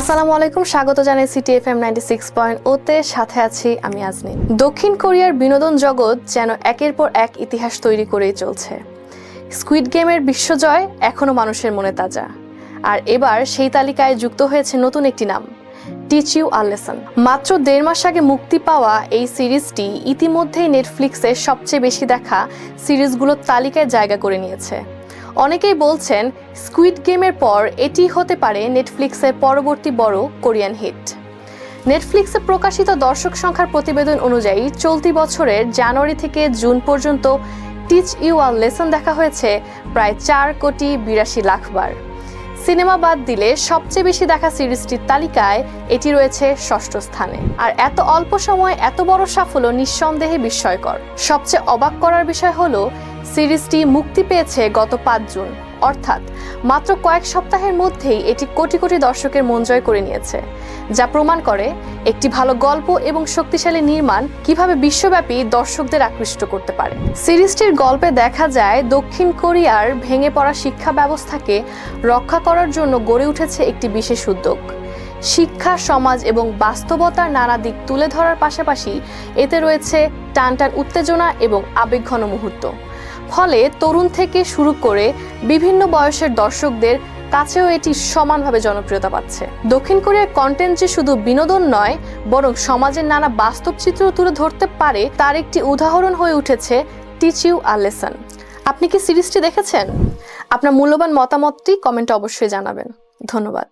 আসসালামু আলাইকুম, স্বাগত জানাই সিটিএফএম 96.0 তে। সাথে আছি আমি আজনিন। দক্ষিণ কোরিয়ার বিনোদন জগৎ যেন একের পর এক ইতিহাস তৈরি করেই চলছে। স্কুইড গেমের বিশ্বজয় এখনো মানুষের মনে তাজা, আর এবার সেই তালিকায় যুক্ত হয়েছে নতুন একটি নাম, টিচ ইউ আ লেসন। মাত্র 1.5 মাস আগে মুক্তি পাওয়া এই সিরিজটি ইতিমধ্যেই নেটফ্লিক্সের সবচেয়ে বেশি দেখা সিরিজগুলোর তালিকায় জায়গা করে নিয়েছে। অনেকেই বলছেন স্কুইড গেমের পর এটি হতে পারে নেটফ্লিক্সের পরবর্তী বড় কোরিয়ান হিট। নেটফ্লিক্সে প্রকাশিত দর্শক সংখ্যার প্রতিবেদন অনুযায়ী চলতি বছরের জানুয়ারি থেকে জুন পর্যন্ত টিচ ইউ আ লেসন দেখা হয়েছে প্রায় 4,82,00,000 বার। সিনেমা বাদ দিলে সবচেয়ে বেশি দেখা সিরিজটির তালিকায় এটি রয়েছে 6ষ্ঠ স্থানে। আর এত অল্প সময় এত বড় সাফল্য নিঃসন্দেহে বিস্ময়কর। সবচেয়ে অবাক করার বিষয় হলো সিরিজটি মুক্তি পেয়েছে গত 5 জুন, অর্থাৎ মাত্র কয়েক সপ্তাহের মধ্যেই এটি কোটি কোটি দর্শকের মন জয় করে নিয়েছে, যা প্রমাণ করে একটি ভালো গল্প এবং শক্তিশালী নির্মাণ কিভাবে বিশ্বব্যাপী দর্শকদের আকৃষ্ট করতে পারে। সিরিজটির গল্পে দেখা যায় দক্ষিণ কোরিয়ার ভেঙে পড়া শিক্ষা ব্যবস্থাকে রক্ষা করার জন্য গড়ে উঠেছে একটি বিশেষ উদ্যোগ। শিক্ষা, সমাজ এবং বাস্তবতার নানা দিক তুলে ধরার পাশাপাশি এতে রয়েছে টানটান উত্তেজনা এবং আবেগঘন মুহূর্ত। ফলে তরুণ থেকে শুরু করে বিভিন্ন বয়সের দর্শকদের কাছেও এটি সমানভাবে জনপ্রিয়তা পাচ্ছে। দক্ষিণ কোরিয়ার কন্টেন্ট যে শুধু বিনোদন নয়, বরং সমাজের নানা বাস্তব চিত্র তুলে ধরতে পারে, তার একটি উদাহরণ হয়ে উঠেছে টিচ ইউ আ লেসন। আপনি কি সিরিজটি দেখেছেন? আপনার মূল্যবান মতামতটি কমেন্টে অবশ্যই জানাবেন। ধন্যবাদ।